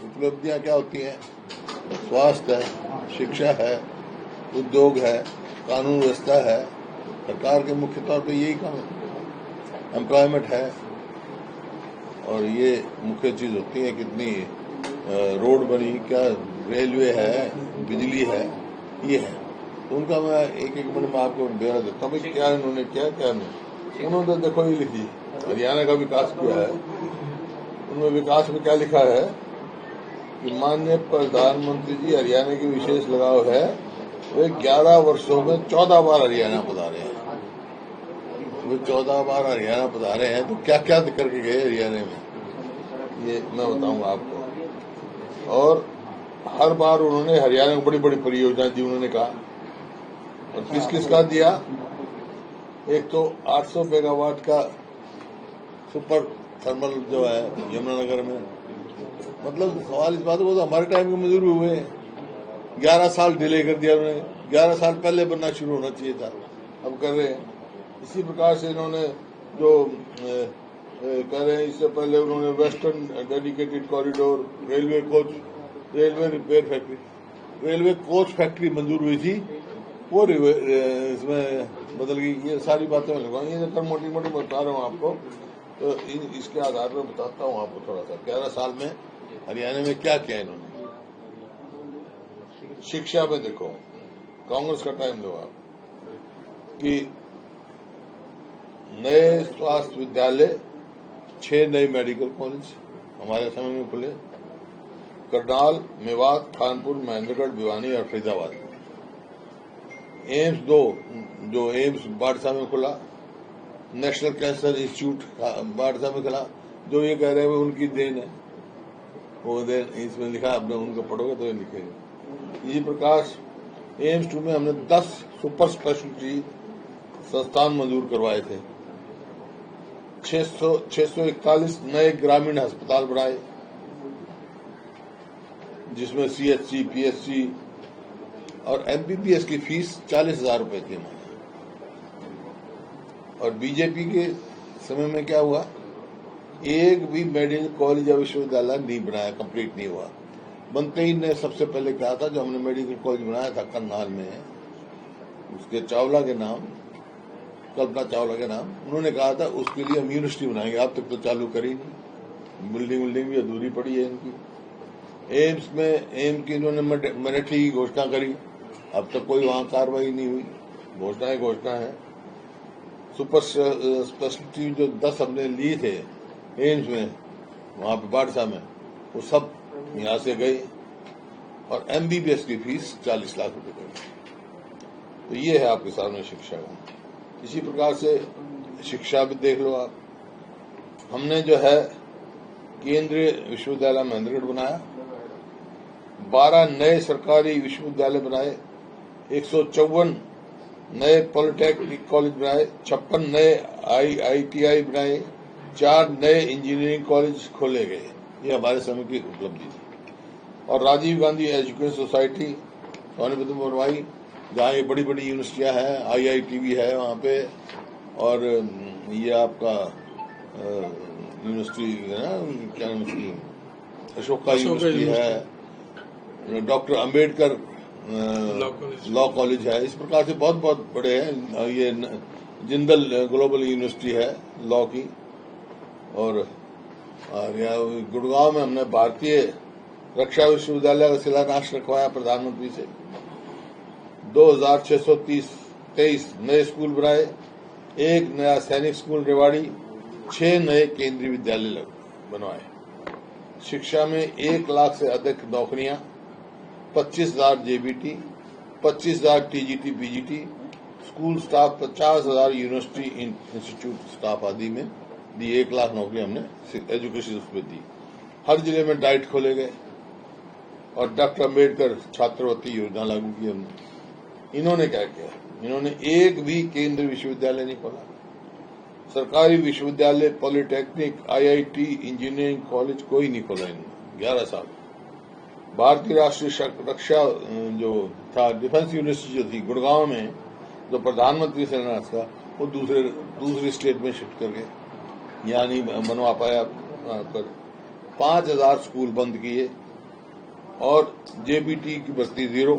उपलब्धियां क्या होती हैं? स्वास्थ्य है, शिक्षा है, उद्योग है, कानून व्यवस्था है। सरकार के मुख्य तौर पे यही काम है। एम्प्लॉयमेंट है, और ये मुख्य चीज होती है। कितनी रोड बनी, क्या रेलवे है, बिजली है, ये है। तो उनका मैं एक एक मिनट में आपको ब्यौरा देता हूँ क्या इन्होंने किया, क्या नहीं। उन्होंने देखो ये लिखी, हरियाणा का विकास किया है। उनमें विकास में क्या लिखा है कि माननीय प्रधानमंत्री जी हरियाणा की विशेष लगाव है। वे 11 वर्षों में 14 बार हरियाणा पधारे हैं। वे 14 बार हरियाणा पधारे हैं, तो क्या क्या करके गए हरियाणा में, ये मैं बताऊंगा आपको। और हर बार उन्होंने हरियाणा को बड़ी बड़ी परियोजना दी, उन्होंने कहा। और किस किस का दिया? एक तो 800 मेगावाट का सुपर थर्मल जो है यमुनानगर में। मतलब सवाल इस बात को, तो हमारे टाइम के मंजूर हुए हैं। 11 साल डिले कर दिया उन्होंने। 11 साल पहले बनना शुरू होना चाहिए था, अब कर रहे हैं। इसी प्रकार से इन्होंने जो कर रहे हैं, इससे पहले उन्होंने western dedicated corridor, railway coach, railway repair factory, railway coach factory मंजूर हुई थी, वो इसमें बदल गई। ये सारी बातें मैं लगाऊंगी, ये तो मोटी मोटी बता रहा हूँ आपको। तो इसके आधार पर बताता हूँ आपको थोड़ा सा 11 साल में हरियाणा में क्या किया इन्होंने। शिक्षा में देखो, कांग्रेस का टाइम दो आप कि नए स्वास्थ्य विद्यालय, 6 नए मेडिकल कॉलेज हमारे समय में खुले। करनाल, मेवात, कानपुर, महेंद्रगढ़, भिवानी और फरीदाबाद। एम्स 2, जो एम्स बाड़सा में खुला। नेशनल कैंसर इंस्टीट्यूट बाड़सा में खुला, जो ये कह रहे हैं उनकी देन है। वो देन इसमें लिखा, आपने उनको पढ़ोगे तो ये लिखेगा। इसी प्रकार एम्स 2 में हमने 10 सुपर स्पेशलिटी संस्थान मंजूर करवाए थे। 641 नए ग्रामीण अस्पताल बनाए, जिसमें CHC, PHC और MBBS की फीस 40,000 रुपए थी हमारी। और बीजेपी के समय में क्या हुआ, एक भी मेडिकल कॉलेज या विश्वविद्यालय नहीं बनाया, कंप्लीट नहीं हुआ। बनते ही ने सबसे पहले कहा था, जो हमने मेडिकल कॉलेज बनाया था करनाल में, उसके चावला के नाम, कल्पना चावला के नाम, उन्होंने कहा था उसके लिए हम यूनिवर्सिटी बनाएंगे। अब तक तो चालू करी नहीं, बिल्डिंग भी अधूरी पड़ी है इनकी। एम्स में एम्स की इन्होंने मिलिट्री की घोषणा करी, अब तक कोई वहां कार्रवाई नहीं हुई। घोषणा है। सुपर स्पेशलिटी जो 10 हमने लिए थे एम्स में, वहां पे बाड़सा में, वो सब यहाँ से गए। और MBBS की फीस 40 लाख रुपए गई। तो ये है आपके सामने शिक्षा का। इसी प्रकार से शिक्षा भी देख लो आप। हमने जो है केंद्रीय विश्वविद्यालय महेंद्रगढ़ बनाया, 12 नए सरकारी विश्वविद्यालय बनाए, 154 नए पॉलिटेक्निक कॉलेज बनाए, 56 नए IITI बनाए, 4 नए इंजीनियरिंग कॉलेज खोले गए। ये हमारे समय की उपलब्धि थी। और राजीव गांधी एजुकेशन सोसाइटी सोनीपत में बनवाई, जहाँ ये बड़ी बड़ी यूनिवर्सिटियां हैं, IIT भी है वहाँ पे। और ये आपका यूनिवर्सिटी है ना, क्या यूनिवर्सिटी, अशोका यूनिवर्सिटी है, डॉक्टर अंबेडकर लॉ कॉलेज है। इस प्रकार से बहुत बहुत बड़े हैं। ये जिंदल ग्लोबल यूनिवर्सिटी है लॉ की। और गुड़गांव में हमने भारतीय रक्षा विश्वविद्यालय का शिलान्यास रखवाया प्रधानमंत्री से। 2623 नए स्कूल बनाए, 1 नया सैनिक स्कूल रेवाड़ी, 6 नए केंद्रीय विद्यालय बनवाए। शिक्षा में 1 लाख से अधिक नौकरियां, 25,000 JBT, 25,000 TGT PGT, school staff 50,000 university institute staff आदि में दी। 1 लाख नौकरी हमने एजुकेशन उसमें दी। हर जिले में डाइट खोले गए। और डॉक्टर अम्बेडकर छात्रवृत्ति योजना लागू की हमने। इन्होंने क्या किया, इन्होंने एक भी केंद्रीय विश्वविद्यालय नहीं खोला। सरकारी विश्वविद्यालय, पॉलिटेक्निक, IIT, इंजीनियरिंग कॉलेज कोई नहीं खोला इन्होंने 11 साल। भारतीय राष्ट्रीय रक्षा जो था, डिफेंस यूनिवर्सिटी जो थी गुड़गांव में, जो प्रधानमंत्री से था, वो दूसरे स्टेट में शिफ्ट करके यहाँ नहीं बनवा पाया। पर 5,000 स्कूल बंद किए, और जेबीटी की भर्ती 0।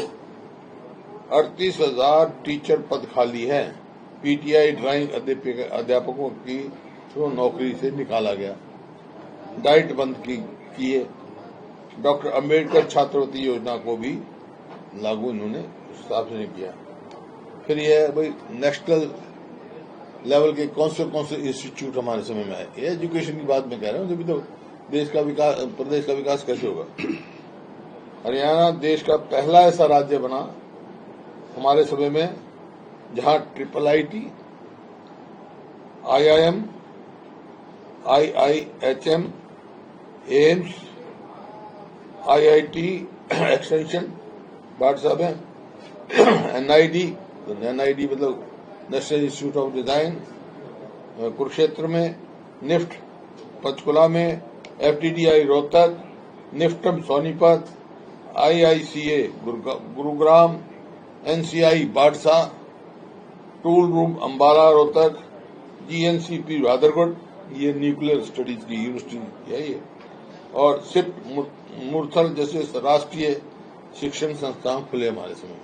38,000 टीचर पद खाली हैं। पीटीआई ड्राइंग अध्यापकों की तो नौकरी से निकाला गया। डाइट बंद किए। डॉक्टर अंबेडकर छात्रवृत्ति योजना को भी लागू इन्होंने हिसाब से नहीं किया। फिर यह भाई नेशनल लेवल के कौन से इंस्टीट्यूट हमारे समय में आए। ये एजुकेशन की बात मैं कह रहा हूँ, तभी तो देश का विकास, प्रदेश का विकास कैसे होगा। हरियाणा देश का पहला ऐसा राज्य बना हमारे समय में जहां IIIT, IIM, IIHM, AIIMS, IIT extension भाट साहब हैं, NID, NID मतलब national institute of design Kurukshetra में, निफ्ट पंचकुला में, FTDI Rohtak, NIFTEM Sonipat, IICA Gurugram, NCI Badsa, tool room Ambala Rohtak, GNCP Bhadargarh, ये न्यूक्लियर स्टडीज की यूनिवर्सिटी है ये, और सिप मुरथल जैसे राष्ट्रीय शिक्षण संस्थान खुले हमारे समय में,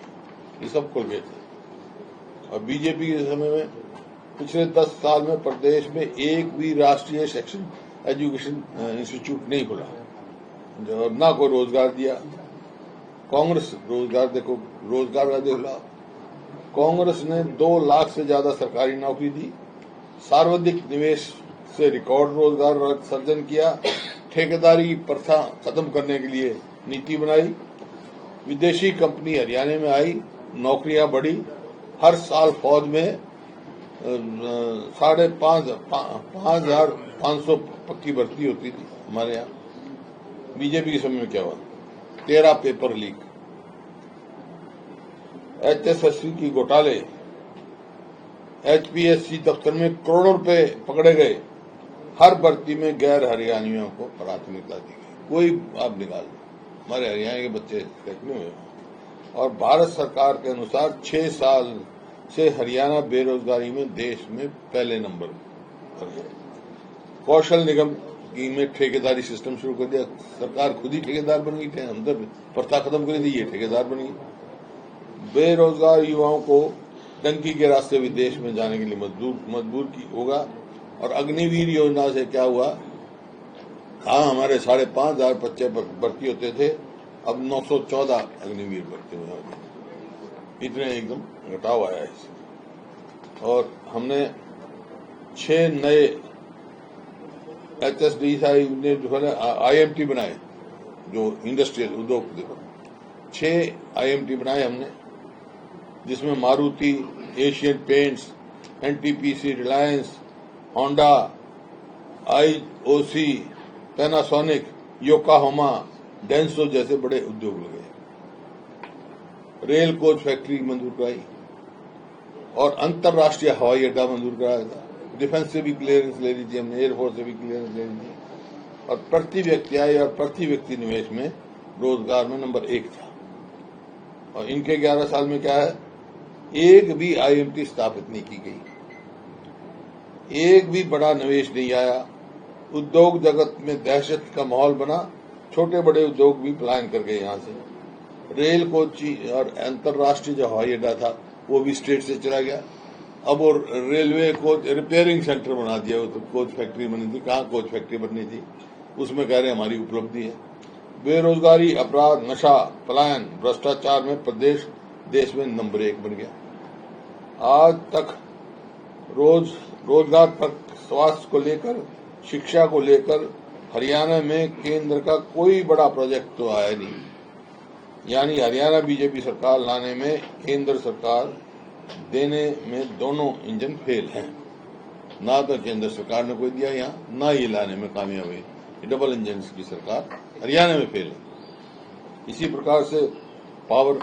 ये सब खुल गए थे। और बीजेपी के समय में पिछले 10 साल में प्रदेश में एक भी राष्ट्रीय शिक्षण एजुकेशन इंस्टीट्यूट नहीं खुला, जो ना कोई रोजगार दिया। कांग्रेस रोजगार का देखला, कांग्रेस ने 2 लाख से ज्यादा सरकारी नौकरी दी, सार्वजनिक निवेश से रिकॉर्ड रोजगार सर्जन किया, ठेकेदारी की प्रथा खत्म करने के लिए नीति बनाई, विदेशी कंपनी हरियाणा में आई, नौकरियां बढ़ी। हर साल फौज में 5,500 पक्की भर्ती होती थी हमारे यहाँ। बीजेपी के समय में क्या हुआ, 13 पेपर लीक, HSSC की घोटाले, HPSC दफ्तर में करोड़ों रुपए पकड़े गए, हर भर्ती में गैर हरियाणियों को प्राथमिकता दी गई। कोई आप निकाल दो, हमारे हरियाणा के बच्चे सेलेक्ट नहीं हुए। और भारत सरकार के अनुसार 6 साल से हरियाणा बेरोजगारी में देश में पहले नंबर पर है। कौशल निगम की में ठेकेदारी सिस्टम शुरू कर दिया, सरकार खुद ही ठेकेदार बन गई, अंदर प्रथा खत्म कर दी, ये ठेकेदार बन गई। बेरोजगार युवाओं को टंकी के रास्ते विदेश में जाने के लिए मजबूर की होगा। और अग्निवीर योजना से क्या हुआ, हाँ हमारे 5,500 बच्चे भर्ती होते थे, अब 914 अग्निवीर भर्ती हुए, इतने एकदम घटाव आया है। और हमने 6 नए HSDI ने जो है IMT बनाए, जो इंडस्ट्रियल उद्योग, देखो 6 IMT बनाए हमने, जिसमें Maruti, Asian paints, NTPC, Reliance, Honda, IOC, Panasonic, Yokohama, Denso जैसे बड़े उद्योग लगे। रेल कोच फैक्ट्री मंजूर कराई और अंतर्राष्ट्रीय हवाई अड्डा मंजूर कराया था। डिफेंस से भी क्लियरेंस ले ली थी हमने, एयरफोर्स से भी क्लियरेंस ले ली थी। और प्रति व्यक्ति आय और प्रति व्यक्ति निवेश में रोजगार में नंबर 1 था। और इनके 11 साल में क्या है, एक भी IMT स्थापित नहीं की गई, एक भी बड़ा निवेश नहीं आया। उद्योग जगत में दहशत का माहौल बना, छोटे बड़े उद्योग भी पलायन कर गए यहाँ से। रेल कोची और अंतर्राष्ट्रीय जो हवाई अड्डा था वो भी स्टेट से चला गया। अब वो रेलवे कोच रिपेयरिंग सेंटर बना दिया, वो तो कोच फैक्ट्री बनी थी, कहाँ कोच फैक्ट्री बननी थी, उसमें कह रहे हमारी उपलब्धि है। बेरोजगारी, अपराध, नशा, पलायन, भ्रष्टाचार में प्रदेश देश में नंबर 1 बन गया। आज तक रोजगार पर, स्वास्थ्य को लेकर, शिक्षा को लेकर हरियाणा में केंद्र का कोई बड़ा प्रोजेक्ट तो आया नहीं। यानी हरियाणा बीजेपी सरकार लाने में, केंद्र सरकार देने में दोनों इंजन फेल हैं। ना तो केंद्र सरकार ने कोई दिया यहाँ, ना ये लाने में कामयाब हुई। डबल इंजन की सरकार हरियाणा में फेल है। इसी प्रकार से पावर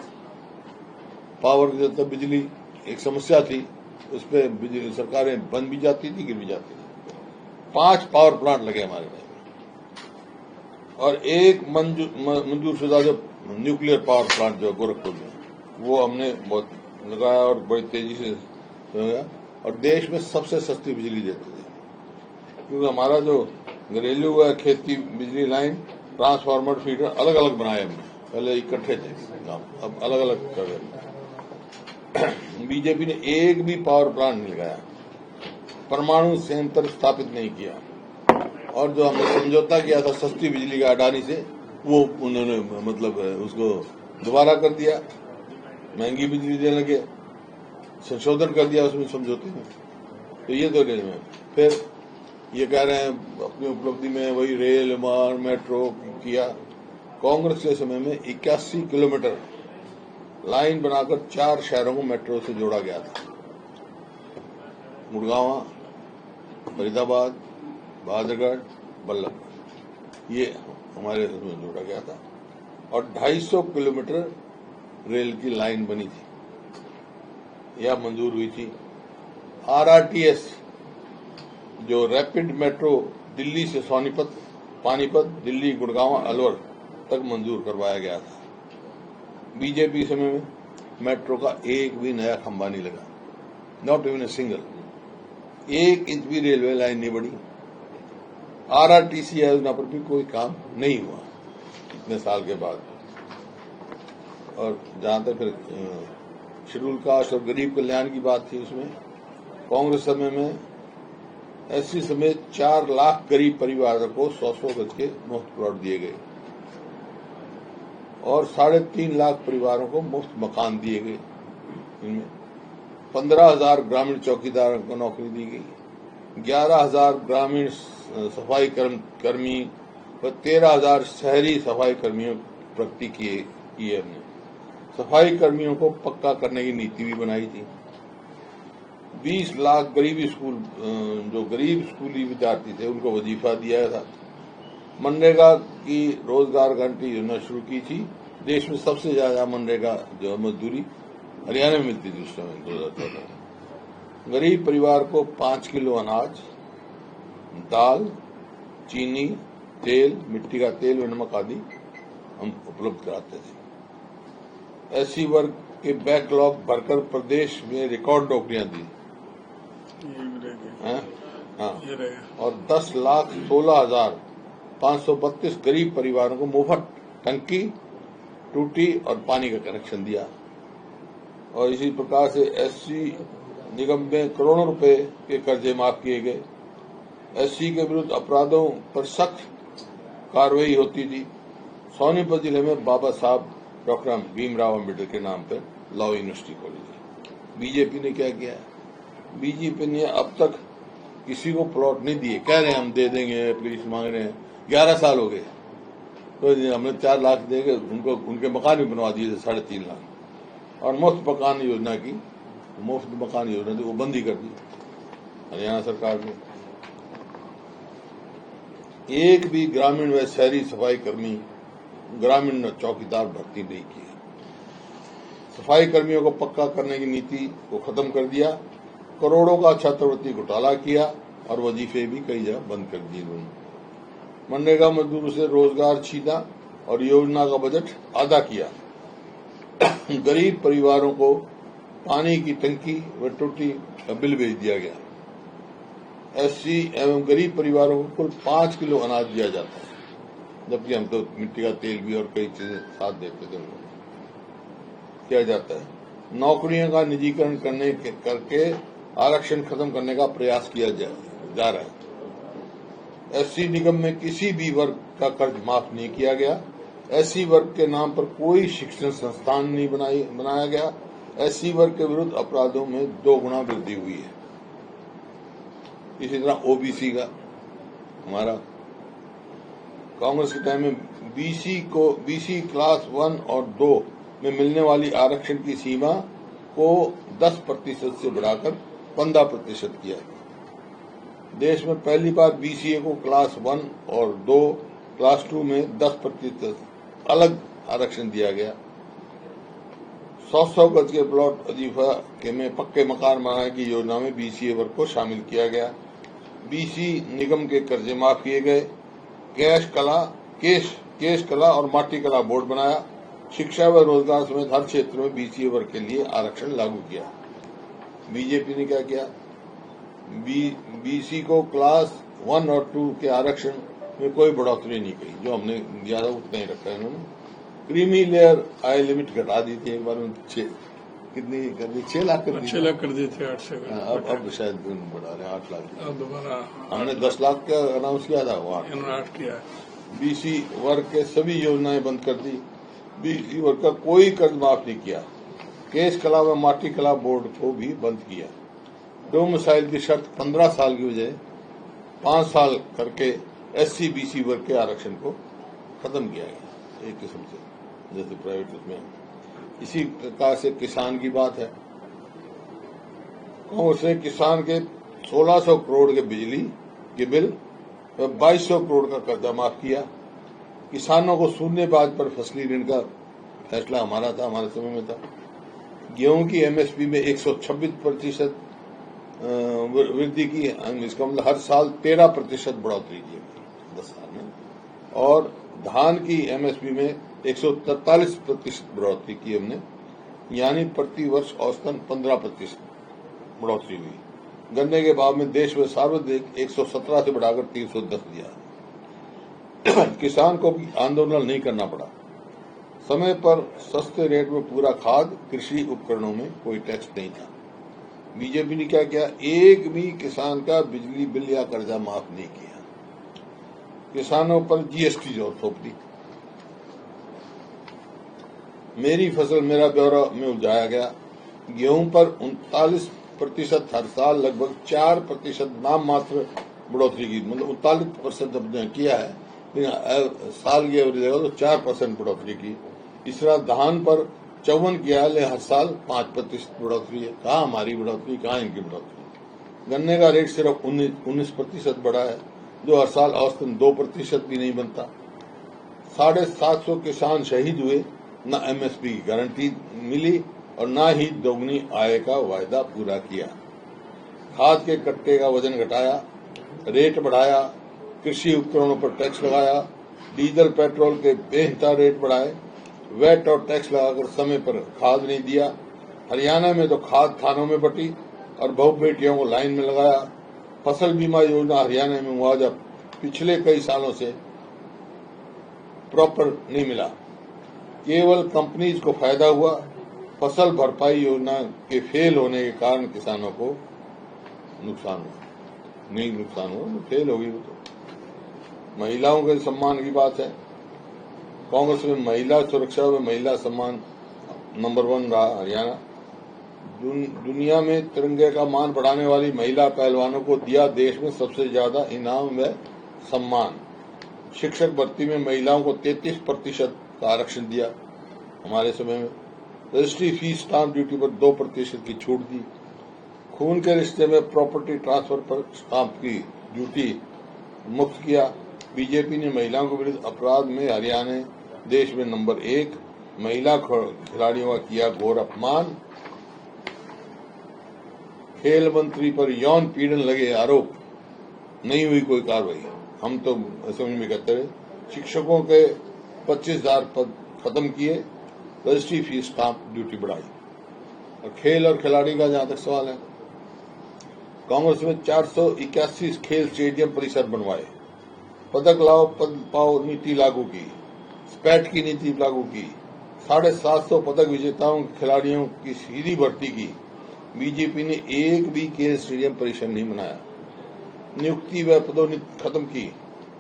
जब बिजली एक समस्या थी, उस पर बिजली सरकारें बंद भी जाती थी, गिर भी जाती थी। 5 पावर प्लांट लगे हमारे टाइम में, और एक मंजूर शुदा जो न्यूक्लियर पावर प्लांट जो गोरखपुर में, वो हमने बहुत लगाया और बड़ी तेजी से गया। और देश में सबसे सस्ती बिजली देते थे, क्योंकि हमारा जो घरेलू है खेती बिजली लाइन, ट्रांसफार्मर, फीडर अलग अलग बनाए हमने पहले इकट्ठे थे गांव, अब अलग अलग कर रहे। बीजेपी ने एक भी पावर प्लांट नहीं लगाया, परमाणु संयंत्र स्थापित नहीं किया, और जो हमने समझौता किया था सस्ती बिजली का अडानी से, वो उन्होंने मतलब उसको दोबारा कर दिया, महंगी बिजली देने लगे, संशोधन कर दिया उसमें समझौते में। तो ये तो रेल में फिर ये कह रहे हैं अपनी उपलब्धि में वही रेल मार्ग मेट्रो किया। कांग्रेस के समय में 81 किलोमीटर लाइन बनाकर 4 शहरों को मेट्रो से जोड़ा गया था, गुड़गांव, फरीदाबाद, बहादुरगढ़, बल्लभगढ़, ये हमारे उसमें जोड़ा गया था, और 250 किलोमीटर रेल की लाइन बनी थी, यह मंजूर हुई थी। RRTS जो रैपिड मेट्रो दिल्ली से सोनीपत, पानीपत, दिल्ली, गुड़गांव, अलवर तक मंजूर करवाया गया था। बीजेपी समय में मेट्रो का एक भी नया खंभा नहीं लगा, not even a single, 1 inch भी रेलवे लाइन नहीं बढ़ी। RRTC योजना पर भी कोई काम नहीं हुआ इतने साल के बाद। और जहां तक फिर शेड्यूल कास्ट और गरीब कल्याण की बात थी, उसमें कांग्रेस समय में SC समेत 4 लाख गरीब परिवारों को 100-100 गज के मुफ्त प्लॉट दिए गए, और 3.5 लाख परिवारों को मुफ्त मकान दिए गए। इनमें 15,000 ग्रामीण चौकीदारों को नौकरी दी गई, 11,000 ग्रामीण सफाई कर्मी व 13,000 शहरी सफाई कर्मियों की प्रगति की है हमने। सफाई कर्मियों को पक्का करने की नीति भी बनाई थी। 20 लाख गरीबी स्कूल जो गरीब स्कूली विद्यार्थी थे उनको वजीफा दिया था। मनरेगा की रोजगार गारंटी योजना शुरू की थी। देश में सबसे ज्यादा मनरेगा जो मजदूरी हरियाणा में मिलती थी उस समय 2014 में। गरीब परिवार को 5 किलो अनाज, दाल, चीनी, तेल, मिट्टी का तेल व नमक आदि हम उपलब्ध कराते थे। SC वर्ग के बैकलॉग भरकर प्रदेश में रिकॉर्ड नौकरियां दी। हाँ, और 10,16,532 गरीब परिवारों को मुफ्त टंकी, टूटी और पानी का कनेक्शन दिया। और इसी प्रकार से SC निगम में करोड़ों रुपए के कर्जे माफ किए गए। SC के विरुद्ध अपराधों पर सख्त कार्रवाई होती थी। सोनीपत जिले में बाबा साहब डॉक्टर भीमराव अम्बेडकर के नाम पर लॉ यूनिवर्सिटी खोली थी। बीजेपी ने क्या किया? बीजेपी ने अब तक किसी को प्लॉट नहीं दिए, कह रहे हैं हम दे देंगे, एप्लीकेशन मांग रहे हैं, 11 साल हो गए, तो हमने 4 लाख देके उनको उनके मकान भी बनवा दिए थे 3.5 लाख। और मुफ्त मकान योजना की, मुफ्त मकान योजना थी वो बंदी कर दी हरियाणा सरकार ने। एक भी ग्रामीण व शहरी सफाई कर्मी, ग्रामीण चौकीदार भर्ती नहीं की। सफाई कर्मियों को पक्का करने की नीति को खत्म कर दिया, करोड़ों का छात्रवृत्ति घोटाला किया और वजीफे भी कई जगह बंद कर दिए उन्होंने। मनरेगा मजदूरों से रोजगार छीना और योजना का बजट आधा किया। गरीब परिवारों को पानी की टंकी व टूटी का बिल भेज दिया गया। SC एवं गरीब परिवारों को कुल 5 किलो अनाज दिया जाता है, जबकि हम तो मिट्टी का तेल भी और कई चीजें साथ देते थे उनको। किया जाता है नौकरियों का निजीकरण करके आरक्षण खत्म करने का प्रयास किया जा रहा है। SC निगम में किसी भी वर्ग का कर्ज माफ नहीं किया गया। SC वर्ग के नाम पर कोई शिक्षण संस्थान नहीं बनाया गया। SC वर्ग के विरुद्ध अपराधों में 2 गुना वृद्धि हुई है। इसी तरह OBC का हमारा कांग्रेस के टाइम में BC क्लास 1 और 2 में मिलने वाली आरक्षण की सीमा को 10% से बढ़ाकर 15% किया। देश में पहली बार BCA को क्लास 1 और 2 क्लास 2 में 10% अलग आरक्षण दिया गया। 100 गज के प्लॉट वजीफा के में पक्के मकान बनाने की योजना में BCA वर्ग को शामिल किया गया। BC निगम के कर्जे माफ किए गए। केश कला और माटी कला बोर्ड बनाया। शिक्षा व रोजगार समेत हर क्षेत्र में BCA वर्ग के लिए आरक्षण लागू किया। बीजेपी ने क्या किया? BC को क्लास 1 और 2 के आरक्षण में कोई बढ़ोतरी नहीं की, जो हमने दिया था उतना ही रखा है इन्होंने। क्रीमी लेयर आय लिमिट घटा दी थी एक बार में, कितनी कर दी, 6 लाख कर दी, 6 लाख कर दिए थे, 8 से अब शायद बढ़ा रहे 8 लाख, अब दोबारा हमने 10 लाख का अनाउंस किया था, वो 8 किया। बीसी वर्ग के सभी योजनाएं बंद कर दी, बीसी वर्ग का कोई कर्ज माफ नहीं किया, केस कला व माटी कला बोर्ड को भी बंद किया, डोमिसाइल की शर्त 15 साल की बजाय 5 साल करके SC BC वर्ग के आरक्षण को खत्म किया गया, एक किस्म से जैसे प्राइवेट उसमें। इसी प्रकार से किसान की बात है, कांग्रेस ने किसान के 1600 करोड़ के बिजली के बिल व 2200 करोड़ का कर्जा माफ किया, किसानों को शून्य ब्याज पर फसली ऋण का फैसला हमारा था, हमारे समय में था, गेहूं की MSP में 126% वृद्धि की, इसका मतलब हर साल 13% बढ़ोतरी की 10 साल में, और धान की MSP में 143% बढ़ोतरी की हमने, यानी प्रति वर्ष औसतन 15% बढ़ोतरी हुई। गन्ने के भाव में देश में सर्वाधिक 117 से बढ़ाकर 310 दिया। किसान को भी आंदोलन नहीं करना पड़ा, समय पर सस्ते रेट में पूरा खाद, कृषि उपकरणों में कोई टैक्स नहीं था। बीजेपी ने क्या किया, एक भी किसान का बिजली बिल या कर्जा माफ नहीं किया, किसानों पर GST जोर थोप दी। मेरी फसल मेरा ब्यौरा में उजाया गया, गेहूं पर 39% हर साल लगभग 4% नाम मात्र बढ़ोतरी की, मतलब 39% किया है, लेकिन साल की एवरेज तो 4% बढ़ोतरी की। इस तरह धान पर 54 किया है, लेकिन हर साल 5% बढ़ोतरी है। कहाँ हमारी बढ़ोतरी, कहाँ इनकी बढ़ोतरी। गन्ने का रेट सिर्फ 19% बढ़ा है, जो हर साल औसतन 2% भी नहीं बनता। 750 किसान शहीद हुए, न MSP की गारंटी मिली और न ही दोगुनी आय का वायदा पूरा किया। खाद के कट्टे का वजन घटाया, रेट बढ़ाया, कृषि उपकरणों पर टैक्स लगाया, डीजल पेट्रोल के बेहिसाब रेट बढ़ाए, वैट और टैक्स लगाकर समय पर खाद नहीं दिया। हरियाणा में तो खाद थानों में बटी और बहु बेटियों को लाइन में लगाया। फसल बीमा योजना हरियाणा में मुआवजा पिछले कई सालों से प्रॉपर नहीं मिला, केवल कंपनीज को फायदा हुआ। फसल भरपाई योजना के फेल होने के कारण किसानों को नुकसान हुआ, नहीं नुकसान हुआ, फेल होगी वो तो। महिलाओं के सम्मान की बात है, कांग्रेस में महिला सुरक्षा व महिला सम्मान नंबर 1 रहा हरियाणा। दुनिया में तिरंगे का मान बढ़ाने वाली महिला पहलवानों को दिया देश में सबसे ज्यादा इनाम व सम्मान। शिक्षक भर्ती में महिलाओं को 33% का आरक्षण दिया हमारे समय में। रजिस्ट्री फीस स्टाम्प ड्यूटी पर 2% की छूट दी। खून के रिश्ते में प्रॉपर्टी ट्रांसफर पर स्टाम्प की ड्यूटी मुक्त किया। बीजेपी ने महिलाओं के विरुद्ध अपराध में हरियाणा देश में नंबर 1, महिला खिलाड़ियों का किया घोर अपमान। खेल मंत्री पर यौन पीड़न लगे आरोप, नहीं हुई कोई कार्रवाई। हम तो असेंबली में कहते रहे। शिक्षकों के 25,000 पद खत्म किए, रजिस्ट्री फीस स्टाम्प ड्यूटी बढ़ाई। और खेल और खिलाड़ी का जहां तक सवाल है, कांग्रेस में 481 खेल स्टेडियम परिसर बनवाए, पदक लाओ पद पाओ नीति लागू की, स्पैट की नीति लागू की, 750 पदक विजेताओं खिलाड़ियों की सीधी भर्ती की। बीजेपी ने एक भी खेल स्टेडियम परिसर नहीं बनाया। नियुक्ति व पदोन्नति खत्म की,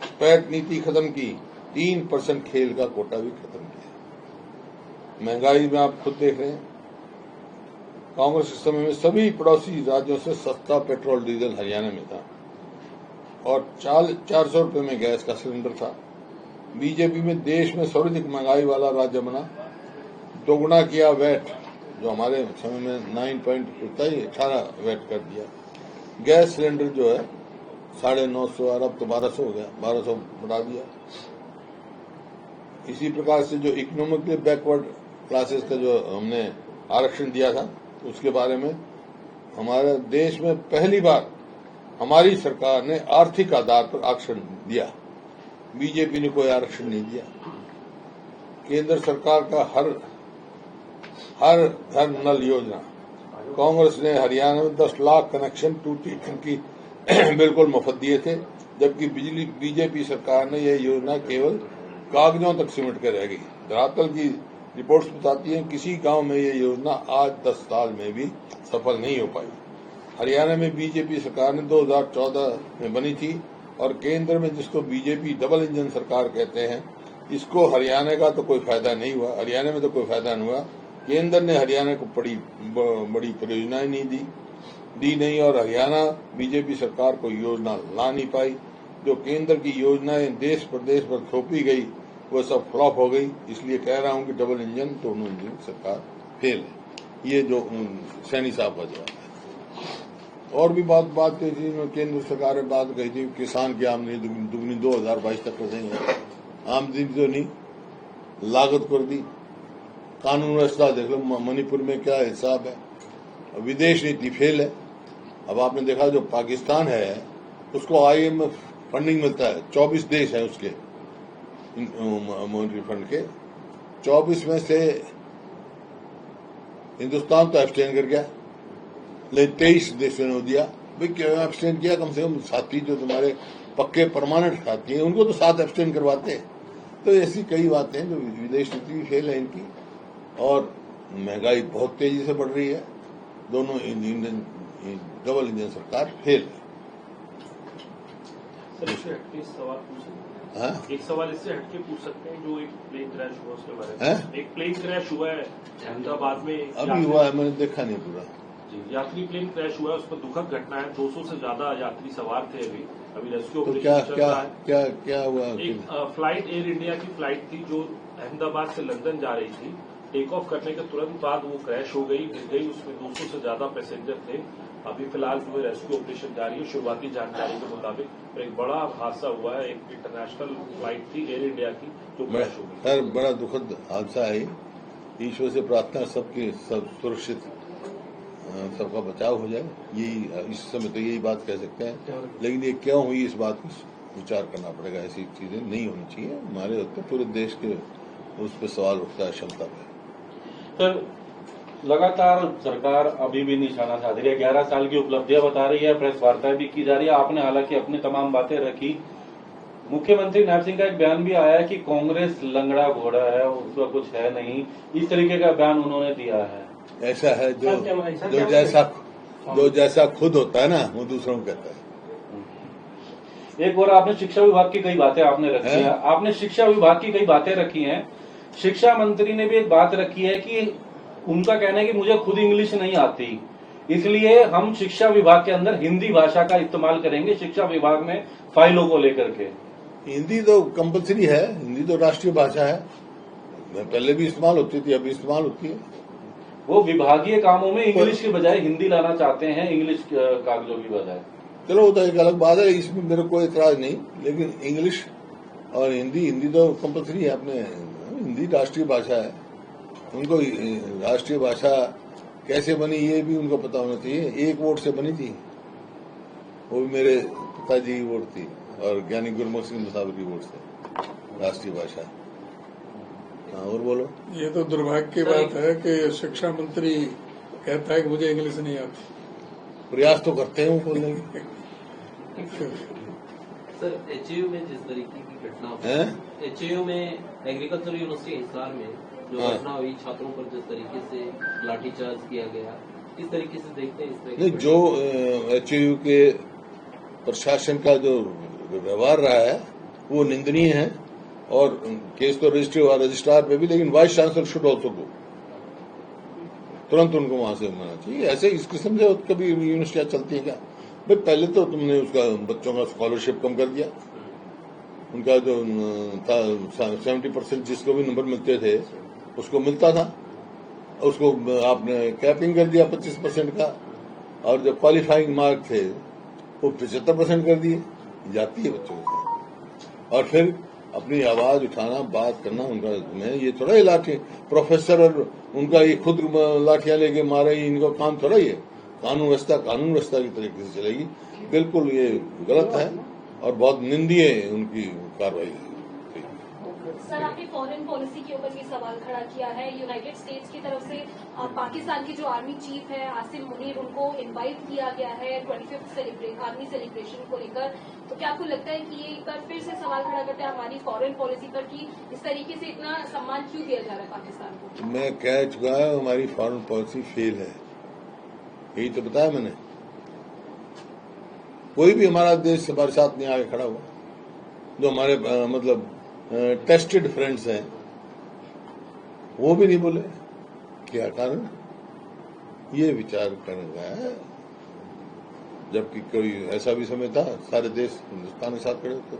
स्पैट नीति खत्म की, 3% खेल का कोटा भी खत्म किया। महंगाई में आप खुद देख रहे हैं, कांग्रेस के समय में सभी पड़ोसी राज्यों से सस्ता पेट्रोल डीजल हरियाणा में था और 400 रुपए में गैस का सिलेंडर था। बीजेपी में देश में सर्वाधिक महंगाई वाला राज्य बना, दोगुना किया वैट, जो हमारे समय में 9.18 वैट कर दिया। गैस सिलेंडर जो है 950 और अब तो 1200 हो गया, 1200 बढ़ा दिया। इसी प्रकार से जो इकोनॉमिकली बैकवर्ड क्लासेस का जो हमने आरक्षण दिया था, उसके बारे में हमारे देश में पहली बार हमारी सरकार ने आर्थिक आधार पर आरक्षण दिया। बीजेपी ने कोई आरक्षण नहीं दिया। केंद्र सरकार का हर घर नल योजना, कांग्रेस ने हरियाणा में 10 लाख कनेक्शन टूटी टंकी बिल्कुल मुफ्त दिए थे, जबकि बीजेपी सरकार ने यह योजना केवल कागजों तक सिमट कर रह गई। धरातल की रिपोर्ट्स बताती हैं किसी गांव में ये योजना आज 10 साल में भी सफल नहीं हो पाई। हरियाणा में बीजेपी सरकार ने 2014 में बनी थी और केंद्र में जिसको बीजेपी डबल इंजन सरकार कहते हैं, इसको हरियाणा का तो कोई फायदा नहीं हुआ। हरियाणा में तो कोई फायदा नहीं हुआ। केंद्र ने हरियाणा को बड़ी परियोजनाएं नहीं दी नहीं, और हरियाणा बीजेपी सरकार को योजना ला नहीं पाई। जो केंद्र की योजनाएं देश प्रदेश पर थोपी गई वो सब फ्लॉप हो गई। इसलिए कह रहा हूं कि डबल इंजन दोनों इंजन सरकार फेल है। ये जो सैनी साहब का जवाब है। और भी बात थी, केंद्र सरकार ने बात कही थी किसान की आमदनी दुगनी 2022 तक कर देंगे। आमदनी तो नहीं, लागत कर दी। कानून व्यवस्था देख लो, मणिपुर में क्या हिसाब है। विदेश नीति फेल है। अब आपने देखा जो पाकिस्तान है उसको IMF फंडिंग मिलता है, 24 देश है उसके मॉनिटरी फंड के। 24 में से हिंदुस्तान तो एब्सटेन कर गया, लेकिन 23 देशों ने दिया। भाई क्यों एब्सटेन किया? कम से कम साथी जो तुम्हारे पक्के परमानेंट साथी हैं उनको तो साथ एब्सटेन करवाते। तो ऐसी कई बातें हैं जो विदेश नीति भी फेल है इनकी, और महंगाई बहुत तेजी से बढ़ रही है। दोनों डबल इंजन सरकार फेल है। सर इससे हटके सवाल पूछ सकते हैं? एक सवाल इससे हटके पूछ सकते हैं, जो एक प्लेन क्रैश हुआ उसके बारे में। एक प्लेन क्रैश हुआ है अहमदाबाद में, अभी हुआ है, मैंने देखा नहीं पूरा। जी, यात्री प्लेन क्रैश हुआ है, उस पर दुखद घटना है। 200 से ज्यादा यात्री सवार थे। अभी रेस्क्यू ऑपरेशन चल रहा है। क्या हुआ? एक फ्लाइट एयर इंडिया की फ्लाइट थी जो अहमदाबाद से लंदन जा रही थी। टेक ऑफ करने के तुरंत बाद वो क्रैश हो गई, गिर गई। उसमें 200 से ज्यादा पैसेंजर थे। अभी फिलहाल जो है रेस्क्यू ऑपरेशन जारी है। शुरुआती जानकारी के मुताबिक एक बड़ा हादसा हुआ है। एक इंटरनेशनल फ्लाइट थी एयर इंडिया की जो क्रैश हो गई। खैर बड़ा दुखद हादसा है। ईश्वर से प्रार्थना सबकी सब सुरक्षित, सबका बचाव हो जाए। यही इस समय तो यही बात कह सकते हैं। लेकिन ये क्यों हुई इस बात को विचार करना पड़ेगा। ऐसी चीजें नहीं होनी चाहिए। हमारे होते पूरे देश के उस पर सवाल उठता है, क्षमता पर। सर लगातार सरकार अभी भी निशाना साध रही है। 11 साल की उपलब्धियां बता रही है, प्रेस वार्ताएं भी की जा रही है। आपने हालांकि अपनी तमाम बातें रखी। मुख्यमंत्री नायब सिंह का एक बयान भी आया है कि कांग्रेस लंगड़ा घोड़ा है, उसका कुछ है नहीं। इस तरीके का बयान उन्होंने दिया है। ऐसा है जो जैसा खुद होता है ना वो दूसरों को कहता है। एक और आपने शिक्षा विभाग की कई बातें आपने रखी है। आपने शिक्षा विभाग की कई बातें रखी हैं। शिक्षा मंत्री ने भी एक बात रखी है कि उनका कहना है कि मुझे खुद इंग्लिश नहीं आती, इसलिए हम शिक्षा विभाग के अंदर हिंदी भाषा का इस्तेमाल करेंगे शिक्षा विभाग में फाइलों को लेकर के। हिंदी तो कंपलसरी है, हिंदी तो राष्ट्रीय भाषा है। पहले भी इस्तेमाल होती थी, अभी इस्तेमाल होती है। वो विभागीय कामों में इंग्लिश के बजाय हिंदी लाना चाहते हैं, इंग्लिश कागजों की बजाय। चलो वो तो एक अलग बात है, इसमें मेरे कोई इतराज नहीं। लेकिन इंग्लिश और हिंदी तो कंपलसरी है। अपने हिंदी राष्ट्रीय भाषा है। उनको राष्ट्रीय भाषा कैसे बनी ये भी उनको पता होना चाहिए। एक वोट से बनी थी, वो भी मेरे पिताजी की वोट थी और ज्ञानी गुरमुख सिंह मुसावर की वोट से राष्ट्रीय भाषा। हाँ और बोलो। ये तो दुर्भाग्य की बात है कि शिक्षा मंत्री कहता है कि मुझे इंग्लिश नहीं आती। प्रयास तो करते हैं वो बोलने की। सर HAU में जिस तरीके की घटना है, HAU में एग्रीकल्चर यूनिवर्सिटी हिसार में जो घटना हुई, छात्रों पर जिस तरीके से लाठीचार्ज किया गया, किस तरीके से देखते हैं इस तरह? नहीं, जो HAU के प्रशासन का जो व्यवहार रहा है वो निंदनीय है। और केस तो रजिस्ट्रार पे भी, लेकिन vice chancellor should also go. तुरंत उनको वहां से होना चाहिए। ऐसे इस किस्म से कभी यूनिवर्सिटियां चलती है क्या? भाई पहले तो तुमने उसका बच्चों का स्कॉलरशिप कम कर दिया। उनका जो था 70% जिसको भी नंबर मिलते थे उसको मिलता था, उसको आपने कैपिंग कर दिया 25% का। और जो क्वालिफाइंग मार्क थे वो 75% कर दिए। जाती है बच्चों के साथ। और फिर अपनी आवाज उठाना, बात करना उनका में ये थोड़ा ही लाठी प्रोफेसर और उनका ये खुद लाठियां लेके मारे, इनका काम थोड़ा ही है। कानून व्यवस्था की तरीके से चलेगी। बिल्कुल ये गलत है और बहुत निंदनीय उनकी कार्रवाई है। सर, आपने फॉरेन पॉलिसी के ऊपर भी सवाल खड़ा किया है। यूनाइटेड स्टेट्स की तरफ से पाकिस्तान के जो आर्मी चीफ है आसिम मुनीर, उनको इनवाइट किया गया है 25th आर्मी सेलिब्रेशन को लेकर। तो क्या आपको लगता है कि ये एक बार फिर से सवाल खड़ा करता है हमारी फॉरेन पॉलिसी पर कि इस तरीके से इतना सम्मान क्यों दिया जा रहा है पाकिस्तान को? मैं कह चुका है हमारी फॉरेन पॉलिसी फेल है, यही तो बताया मैंने। कोई भी हमारा देश हमारे साथ नहीं आगे खड़ा हुआ, जो हमारे मतलब टेस्टेड फ्रेंड्स हैं, वो भी नहीं बोले। क्या कारण? ये विचार करना है, जबकि कोई ऐसा भी समय था सारे देश हिंदुस्तान के साथ खड़े होते।